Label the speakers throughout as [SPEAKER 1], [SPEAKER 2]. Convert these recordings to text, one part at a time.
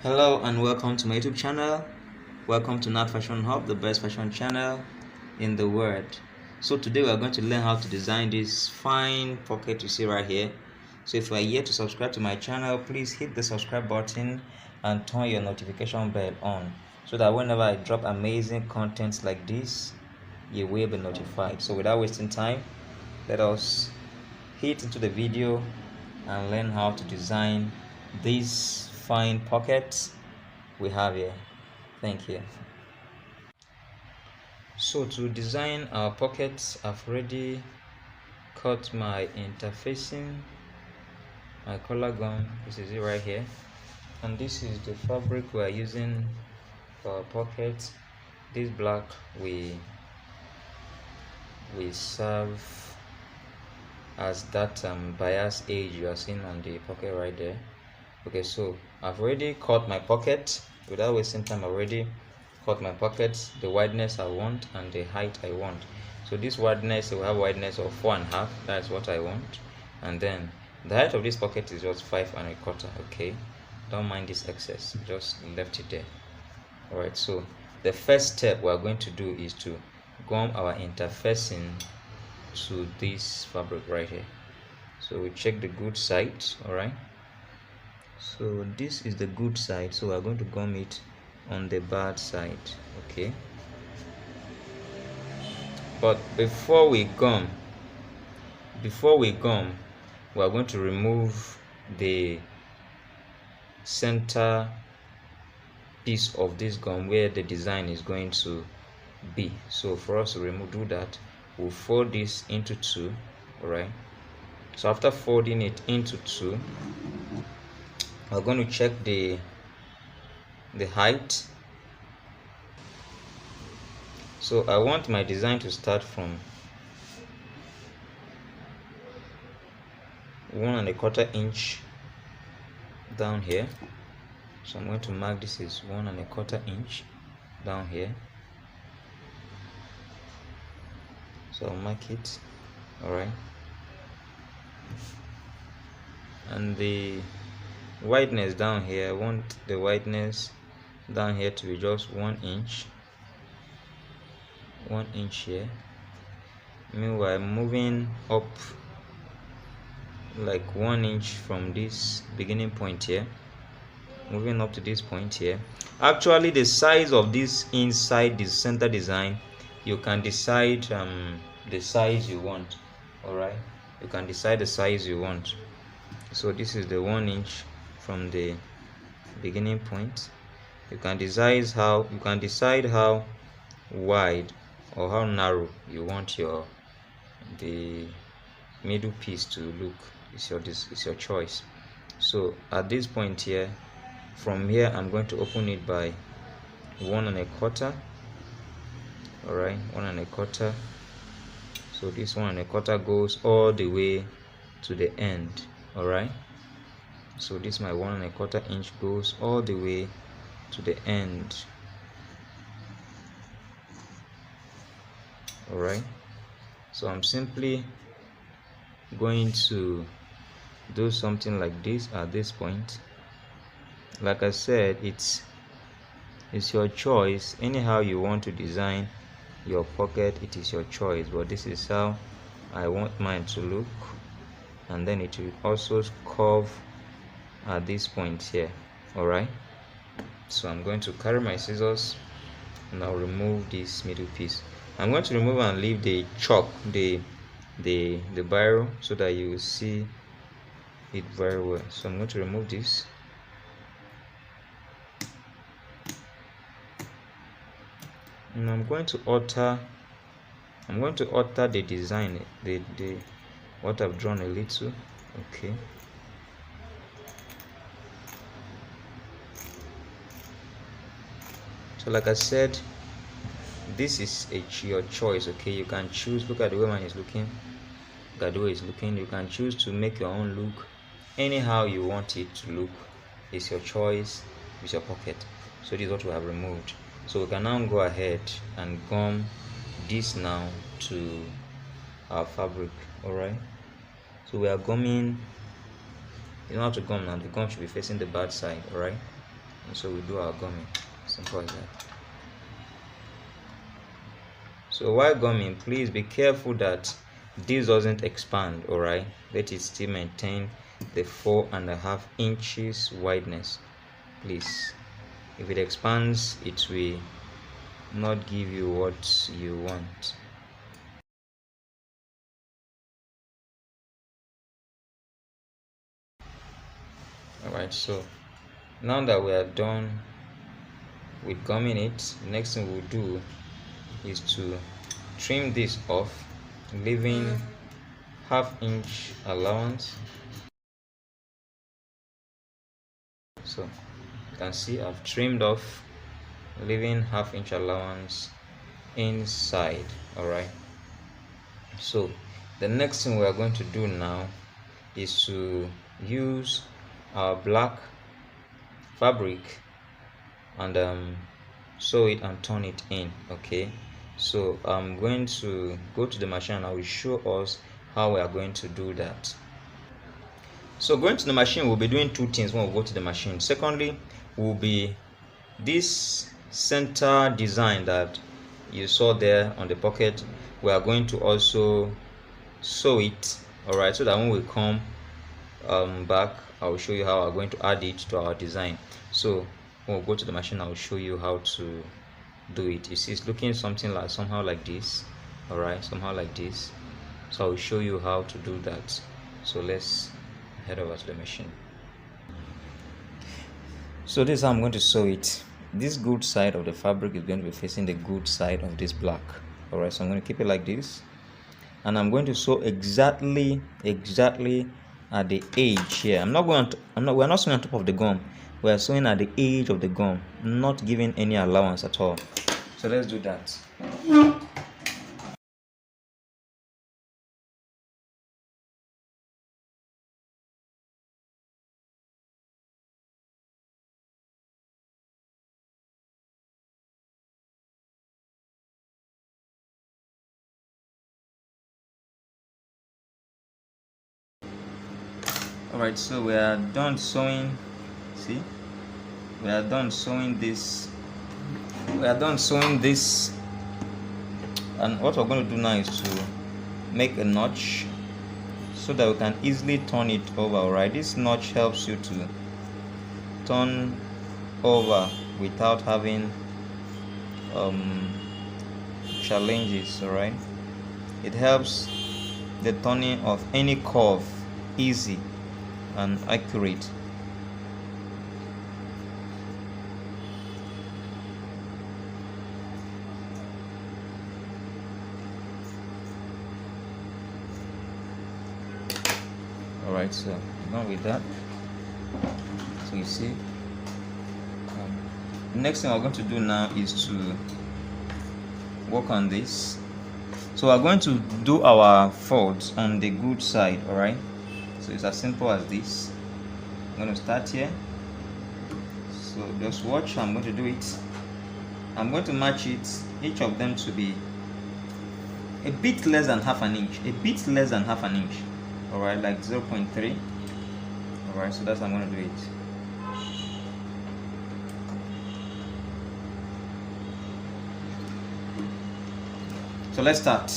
[SPEAKER 1] Hello and welcome to my YouTube channel. Welcome to Nat Fashion Hub, the best fashion channel in the world. So today we are going to learn how to design this fine pocket you see right here. So if you are yet to subscribe to my channel, please hit the subscribe button and turn your notification bell on so that whenever I drop amazing contents like this, you will be notified. So without wasting time, let us hit into the video and learn how to design these fine pockets we have here. Thank you. So to design our pockets, I've already cut my interfacing, my collar gun. This is it right here, and this is the fabric we are using for our pockets. This black we serve as that bias edge you are seeing on the pocket right there. Okay, so I've already cut my pocket without wasting time. Already cut my pockets, the wideness I want and the height I want. So this wideness will have wideness of 4.5. That's what I want. And then the height of this pocket is just 5.25. Okay, don't mind this excess, just left it there. All right, so the first step we are going to do is to gum our interfacing to this fabric right here. So we check the good side. All right, so this is the good side, so we're going to gum it on the bad side. Okay, but before we gum we are going to remove the center piece of this gum where the design is going to be. So for us to do that, we'll fold this into two. All right, so after folding it into two, we're going to check the height. So I want my design to start from 1.25 inch down here. So I'm going to mark this is 1.25 inch down here. So I'll mark it. All right, and the wideness down here, I want the wideness down here to be just 1 inch. 1 inch here. Meanwhile, moving up like 1 inch from this beginning point here, moving up to this point here. Actually, the size of this inside the center design, you can decide the size you want. All right, you can decide the size you want. So this is the 1 inch from the beginning point. You can decide how wide or how narrow you want the middle piece to look. It's your choice. So at this point here, from here I'm going to open it by 1.25. all right, 1.25. so this 1.25 goes all the way to the end. All right, so this my 1.25 inch goes all the way to the end. All right, so I'm simply going to do something like this at this point. Like I said, it's your choice. Anyhow you want to design your pocket, it is your choice, but this is how I want mine to look. And then it will also curve at this point here. All right, so I'm going to carry my scissors and I'll remove this middle piece. I'm going to remove and leave the chalk, the biro, so that you will see it very well. So I'm going to remove this. And I'm going to alter the design, the what I've drawn a little. Okay, so like I said, this is your choice. Okay, you can choose. Look at the way mine is looking. Look at the way it's looking. You can choose to make your own look anyhow you want it to look. It's your choice. It's your pocket. So this is what we have removed. So we can now go ahead and gum this now to our fabric. All right, so we are gumming. You don't have to gum now. The gum should be facing the bad side. All right, So we do our gumming, simple as that. So while gumming, please be careful that this doesn't expand. All right, let it still maintain the 4.5 inches wideness, please. If it expands, it will not give you what you want. All right, so now that we are done with gumming it, the next thing we'll do is to trim this off, leaving 1/2 inch allowance. So you can see I've trimmed off, leaving 1/2 inch allowance inside. All right, so the next thing we are going to do now is to use our black fabric and sew it and turn it in. Okay, so I'm going to go to the machine and I will show us how we are going to do that. So going to the machine, we'll be doing two things when we go to the machine. Secondly, will be this center design that you saw there on the pocket. We are going to also sew it, all right, so that when we come back, I will show you how we're going to add it to our design. So when we go to the machine, I will show you how to do it. You see, it's looking something like somehow like this. All right, somehow like this. So I will show you how to do that. So let's head over to the machine. So this is how I'm going to sew it. This good side of the fabric is going to be facing the good side of this black. All right, so I'm going to keep it like this, and I'm going to sew exactly at the edge here. We're not sewing on top of the gum. We're sewing at the edge of the gum, not giving any allowance at all. So let's do that. Alright, so we are done sewing. See, we are done sewing this. And what we're going to do now is to make a notch so that we can easily turn it over. Alright, this notch helps you to turn over without having challenges. Alright, it helps the turning of any curve easy and accurate. Alright, so done with that. So you see, the next thing we're going to do now is to work on this. So we're going to do our folds on the good side. Alright, so it's as simple as this. I'm going to start here. So just watch. I'm going to do it. I'm going to match it, each of them to be a bit less than half an inch. Alright, like 0.3. Alright, so that's how I'm going to do it. So let's start.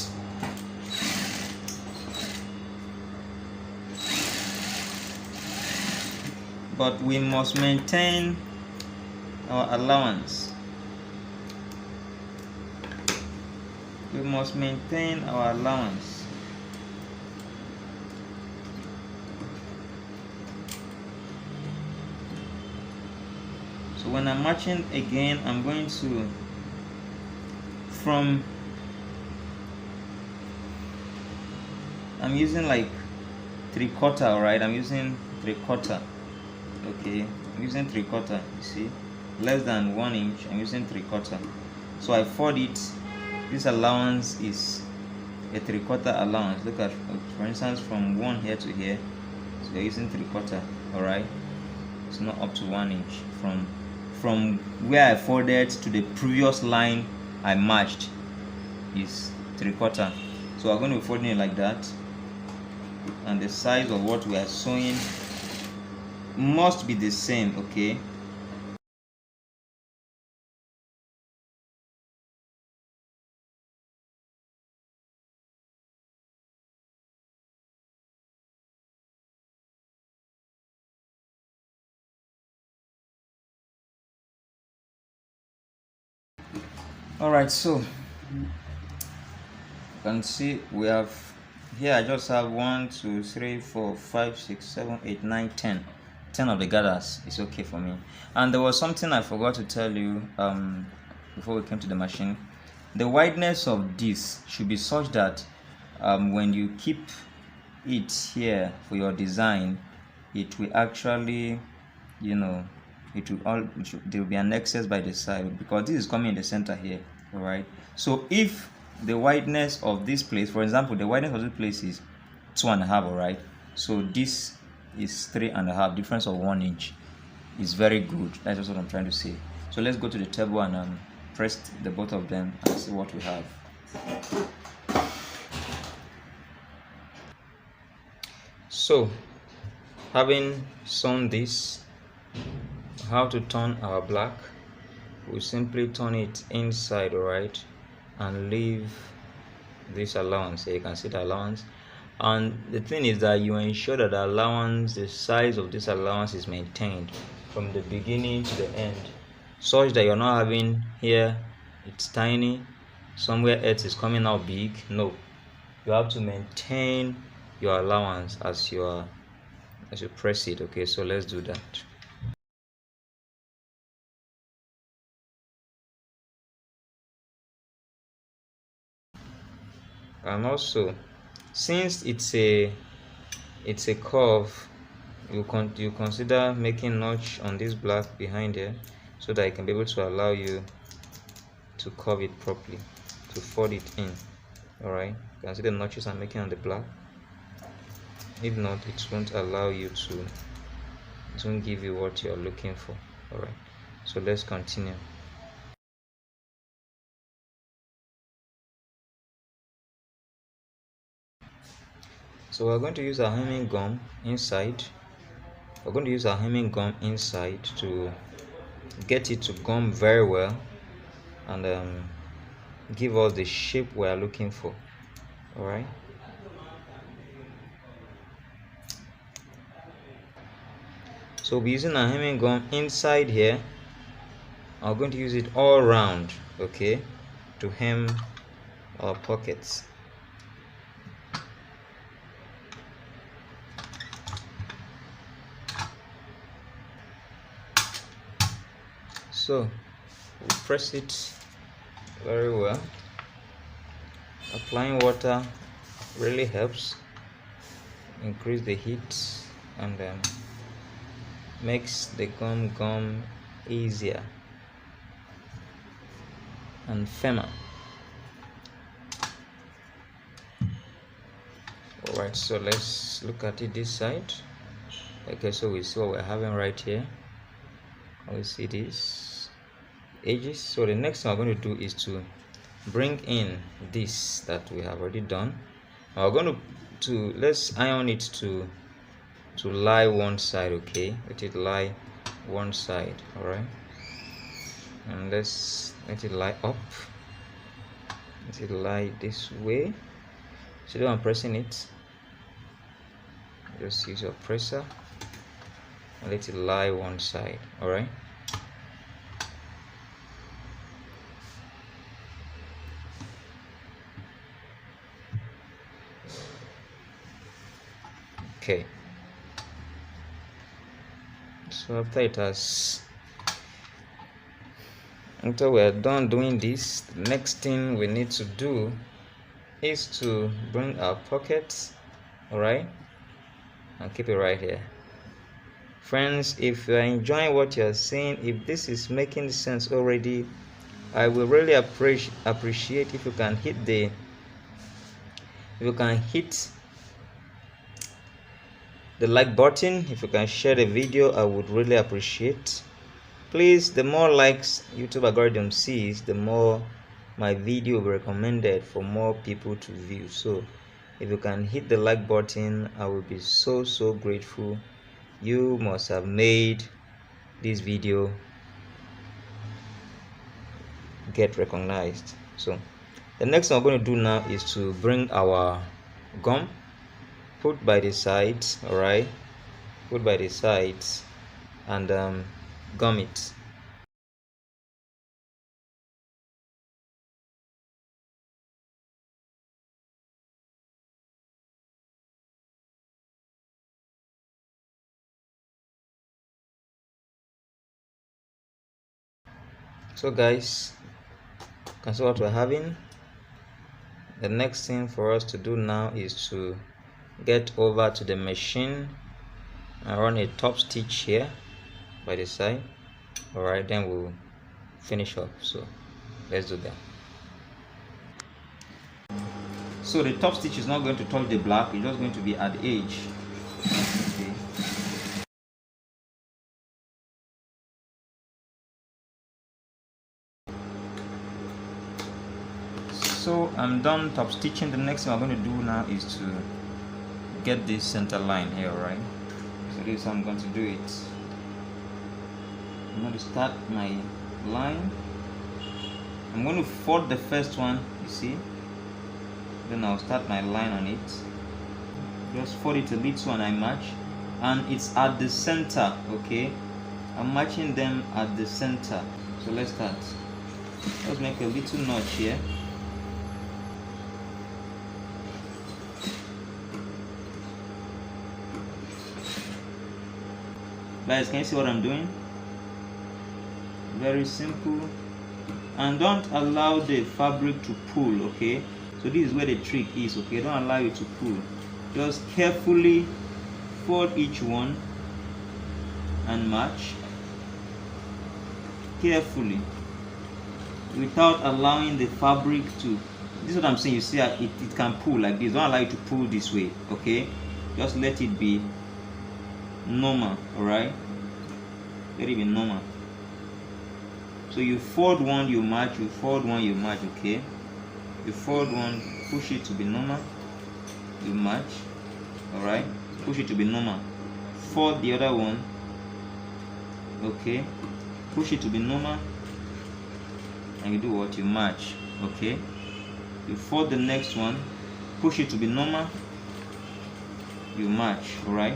[SPEAKER 1] But we must maintain our allowance. We must maintain our allowance. So when I'm matching again, I'm going to I'm using like 3/4, alright? I'm using 3/4. Okay, I'm using 3/4. You see, less than 1 inch. I'm using 3/4. So I fold it. This allowance is a 3/4 allowance. Look at, for instance, from 1 here to here. So you're using 3/4. Alright, it's not up to 1 inch. From where I folded to the previous line I matched is 3/4. So we're going to be folding it like that, and the size of what we are sewing must be the same. Okay, All right, so you can see we have here. I just have 1 2 3 4 5 6 7 8 9 10. 10 of the gathers is okay for me. And there was something I forgot to tell you before we came to the machine. The wideness of this should be such that when you keep it here for your design, it will actually, you know, there will be an excess by the side, because this is coming in the center here. All right, so if the wideness of this place, for example, the wideness of this place is 2.5, all right, so this is 3.5, difference of 1 inch is very good. That's just what I'm trying to say. So let's go to the table and press the both of them and see what we have. So having sewn this, how to turn our black, we simply turn it inside, all right, and leave this allowance. You can see the allowance, and the thing is that you ensure that the allowance, the size of this allowance is maintained from the beginning to the end, such that you're not having here it's tiny, somewhere else is coming out big. No, you have to maintain your allowance as you press it. Okay, so let's do that. And also, since it's a curve, you consider making notch on this black behind here, so that it can be able to allow you to curve it properly, to fold it in. All right, you can see the notches I'm making on the black. If not, it won't allow you to, it won't give you what you're looking for. All right, so let's continue. So we're going to use our hemming gum inside. We're going to use our hemming gum inside to get it to gum very well and give us the shape we are looking for. All right. So we'll be using our hemming gum inside here. I'm going to use it all around, okay, to hem our pockets. So we'll press it very well. Applying water really helps increase the heat and makes the gum easier and firmer. All right, so let's look at it this side. Okay, so we see what we're having right here. We see these edges. So the next thing we're going to do is to bring in this that we have already done. We're going to let's iron it to lie one side. Okay, let it lie one side. All right, and let's let it lie up. Let it lie this way. So now I'm pressing it. Just use your presser and let it lie one side. All right. Okay. So after we're done doing this, the next thing we need to do is to bring our pockets, all right, and keep it right here. Friends, if you are enjoying what you are seeing, if this is making sense already, I will really appreciate if you can hit the like button. If you can share the video, I would really appreciate. Please, the more likes YouTube algorithm sees, the more my video will be recommended for more people to view. So if you can hit the like button, I will be so grateful. You must have made this video get recognized. So the next thing I'm going to do now is to bring our gum, put by the sides, all right, put by the sides and gum it. So guys, you can see what we're having. The next thing for us to do now is to get over to the machine and run a top stitch here by the side. Alright, then we'll finish up. So let's do that. So the top stitch is not going to touch the black, it's just going to be at the edge. Okay. So I'm done top stitching. The next thing I'm going to do now is to get this center line here, right? So this is how I'm going to do it. I'm going to start my line. I'm going to fold the first one, you see, then I'll start my line on it. Just fold it a little and I match, and it's at the center. Okay, I'm matching them at the center. So let's start. Let's make a little notch here. Guys, can you see what I'm doing? Very simple. And don't allow the fabric to pull. Okay, so this is where the trick is. Okay, don't allow it to pull. Just carefully fold each one and match carefully without allowing the fabric to, this is what I'm saying, you see it can pull like this. Don't allow it to pull this way. Okay, just let it be normal. All right, let it be normal. So you fold one, you match, you fold one, you match. Okay, you fold one, push it to be normal, you match. All right, push it to be normal, fold the other one. Okay, push it to be normal, and you do what? You match. Okay, you fold the next one, push it to be normal, you match. All right,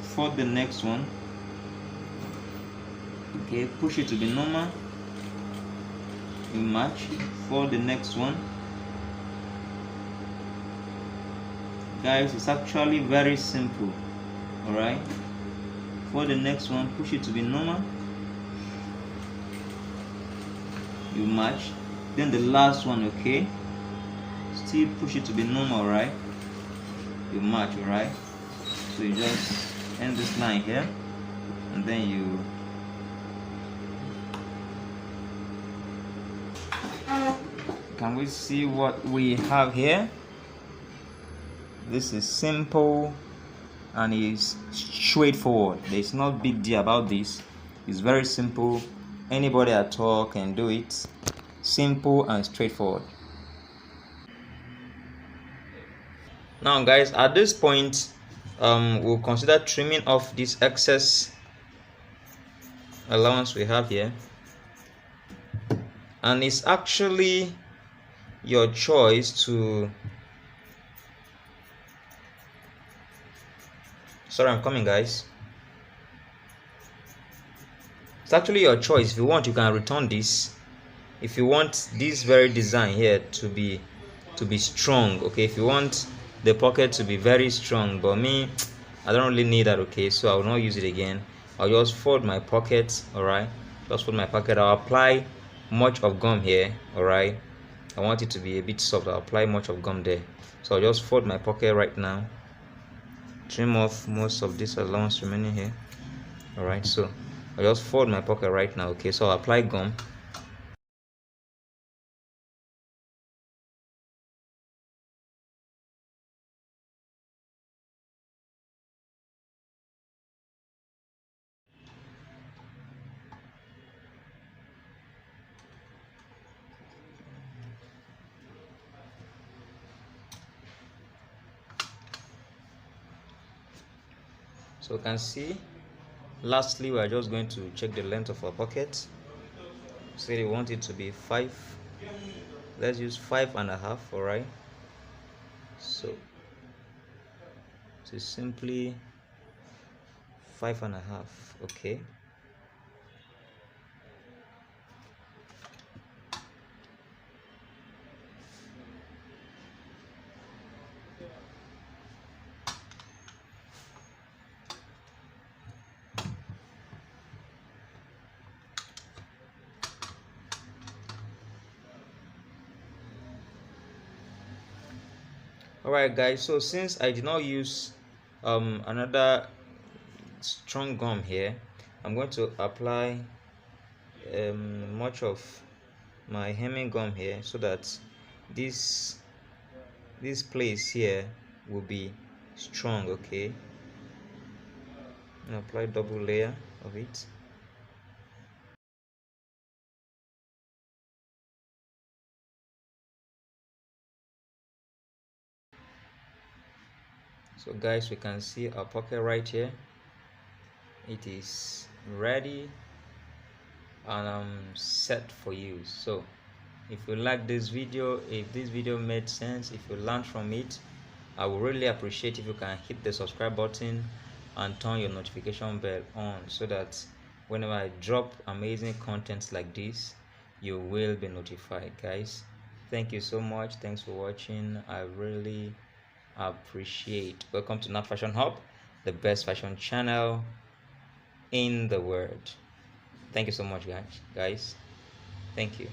[SPEAKER 1] fold the next one. Okay, push it to be normal, you match. Fold the next one. Guys, it's actually very simple. All right, for the next one, push it to be normal, you match. Then the last one, okay, still push it to be normal, right, you match. All right, so you just end this line here, and then you can we see what we have here? This is simple and is straightforward. There's no big deal about this. It's very simple. Anybody at all can do it. Simple and straightforward. Now guys, at this point we'll consider trimming off this excess allowance we have here, and it's actually your choice to, sorry, I'm coming guys. It's actually your choice. If you want, you can return this. If you want this very design here to be strong, okay, if you want the pocket to be very strong, but me, I don't really need that. Okay, so I will not use it again. I'll just fold my pocket. All right, just fold my pocket. I'll apply much of gum here. All right, I want it to be a bit soft. I'll apply much of gum there. So I'll just fold my pocket right now, trim off most of this allowance remaining here. All right, so I'll just fold my pocket right now. Okay, so I'll apply gum. So you can see, lastly, we are just going to check the length of our pocket. Say we want it to be 5. Let's use 5.5. All right, so it's simply 5.5. Okay, Alright guys, so since I did not use another strong gum here, I'm going to apply much of my hemming gum here so that this place here will be strong. Okay, and apply double layer of it. So guys, we can see our pocket right here. It is ready and set for use. So if you like this video, if this video made sense, if you learned from it, I would really appreciate if you can hit the subscribe button and turn your notification bell on so that whenever I drop amazing contents like this, you will be notified. Guys, thank you so much. Thanks for watching. I really appreciate. Welcome to Not Fashion Hub, the best fashion channel in the world. Thank you so much, guys. Thank you.